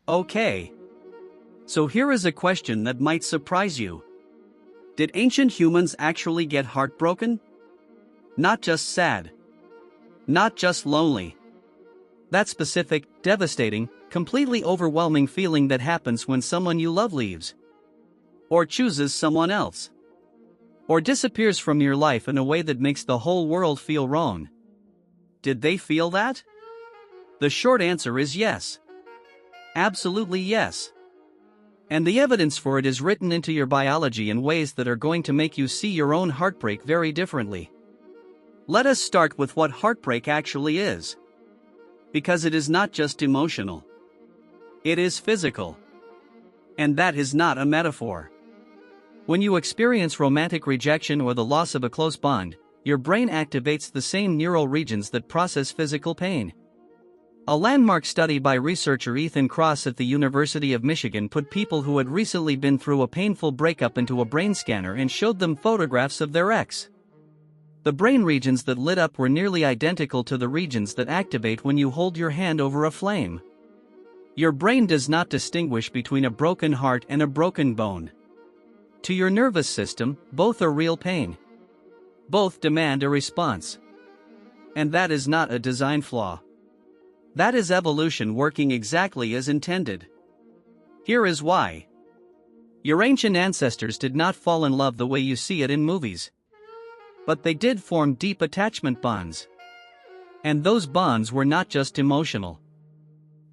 Okay. So here is a question that might surprise you. Did ancient humans actually get heartbroken? Not just sad. Not just lonely. That specific, devastating, completely overwhelming feeling that happens when someone you love leaves. Or chooses someone else. Or disappears from your life in a way that makes the whole world feel wrong. Did they feel that? The short answer is yes. Absolutely yes. And the evidence for it is written into your biology in ways that are going to make you see your own heartbreak very differently. Let us start with what heartbreak actually is. Because it is not just emotional. It is physical. And that is not a metaphor. When you experience romantic rejection or the loss of a close bond, your brain activates the same neural regions that process physical pain. A landmark study by researcher Ethan Kross at the University of Michigan put people who had recently been through a painful breakup into a brain scanner and showed them photographs of their ex. The brain regions that lit up were nearly identical to the regions that activate when you hold your hand over a flame. Your brain does not distinguish between a broken heart and a broken bone. To your nervous system, both are real pain. Both demand a response. And that is not a design flaw. That is evolution working exactly as intended. Here is why. Your ancient ancestors did not fall in love the way you see it in movies. But they did form deep attachment bonds. And those bonds were not just emotional.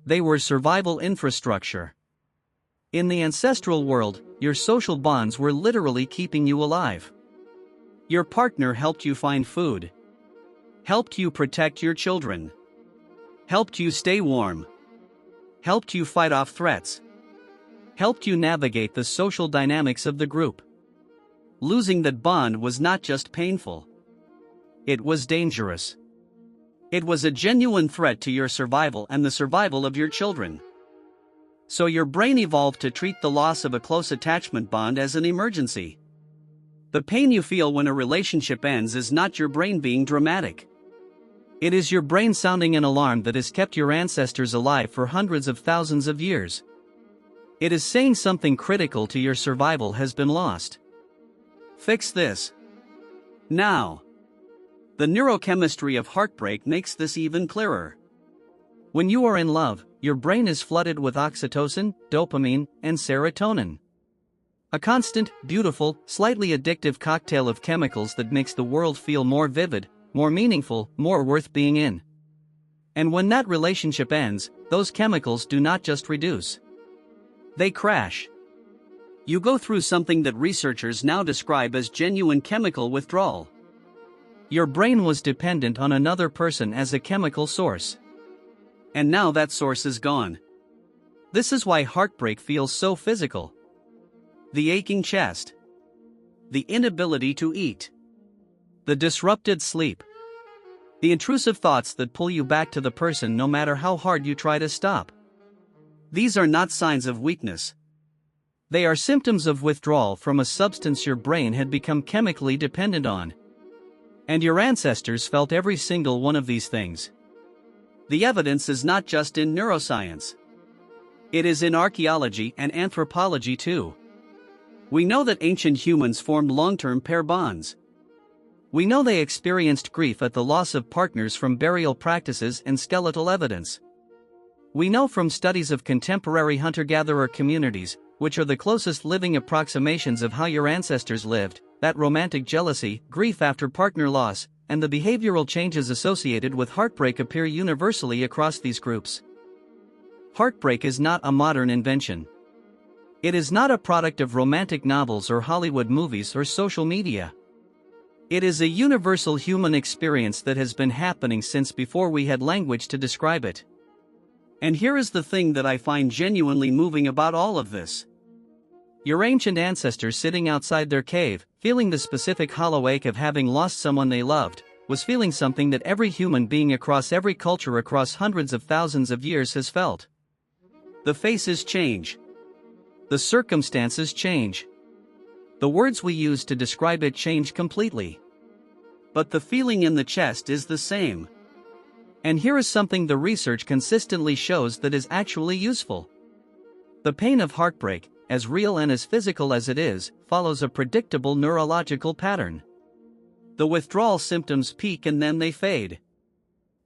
They were survival infrastructure. In the ancestral world, your social bonds were literally keeping you alive. Your partner helped you find food. Helped you protect your children. Helped you stay warm. Helped you fight off threats. Helped you navigate the social dynamics of the group. Losing that bond was not just painful. It was dangerous. It was a genuine threat to your survival and the survival of your children. So your brain evolved to treat the loss of a close attachment bond as an emergency. The pain you feel when a relationship ends is not your brain being dramatic. It is your brain sounding an alarm that has kept your ancestors alive for hundreds of thousands of years. It is saying something critical to your survival has been lost. Fix this. Now. The neurochemistry of heartbreak makes this even clearer. When you are in love, your brain is flooded with oxytocin, dopamine, and serotonin. A constant, beautiful, slightly addictive cocktail of chemicals that makes the world feel more vivid, more meaningful, more worth being in. And when that relationship ends, those chemicals do not just reduce. They crash. You go through something that researchers now describe as genuine chemical withdrawal. Your brain was dependent on another person as a chemical source. And now that source is gone. This is why heartbreak feels so physical. The aching chest. The inability to eat. The disrupted sleep. The intrusive thoughts that pull you back to the person no matter how hard you try to stop. These are not signs of weakness. They are symptoms of withdrawal from a substance your brain had become chemically dependent on. And your ancestors felt every single one of these things. The evidence is not just in neuroscience. It is in archaeology and anthropology too. We know that ancient humans formed long-term pair bonds. We know they experienced grief at the loss of partners from burial practices and skeletal evidence. We know from studies of contemporary hunter-gatherer communities, which are the closest living approximations of how your ancestors lived, that romantic jealousy, grief after partner loss, and the behavioral changes associated with heartbreak appear universally across these groups. Heartbreak is not a modern invention. It is not a product of romantic novels or Hollywood movies or social media. It is a universal human experience that has been happening since before we had language to describe it. And here is the thing that I find genuinely moving about all of this. Your ancient ancestors sitting outside their cave, feeling the specific hollow ache of having lost someone they loved, was feeling something that every human being across every culture across hundreds of thousands of years has felt. The faces change. The circumstances change. The words we use to describe it change completely. But the feeling in the chest is the same. And here is something the research consistently shows that is actually useful. The pain of heartbreak, as real and as physical as it is, follows a predictable neurological pattern. The withdrawal symptoms peak and then they fade.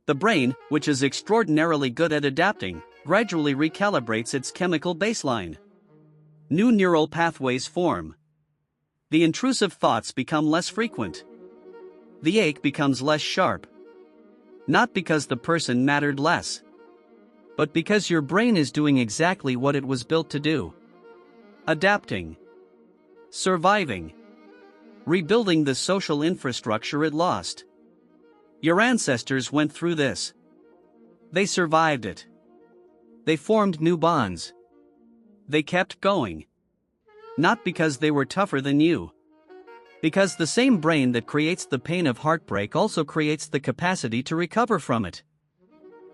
The brain, which is extraordinarily good at adapting, gradually recalibrates its chemical baseline. New neural pathways form. The intrusive thoughts become less frequent. The ache becomes less sharp. Not because the person mattered less, but because your brain is doing exactly what it was built to do. Adapting. Surviving. Rebuilding the social infrastructure it lost. Your ancestors went through this. They survived it. They formed new bonds. They kept going. Not because they were tougher than you. Because the same brain that creates the pain of heartbreak also creates the capacity to recover from it.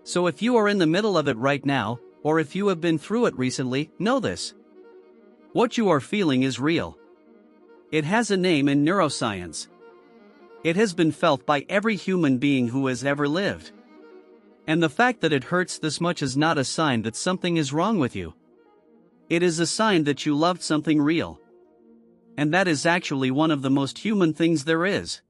So if you are in the middle of it right now, or if you have been through it recently, know this. What you are feeling is real. It has a name in neuroscience. It has been felt by every human being who has ever lived. And the fact that it hurts this much is not a sign that something is wrong with you. It is a sign that you loved something real. And that is actually one of the most human things there is.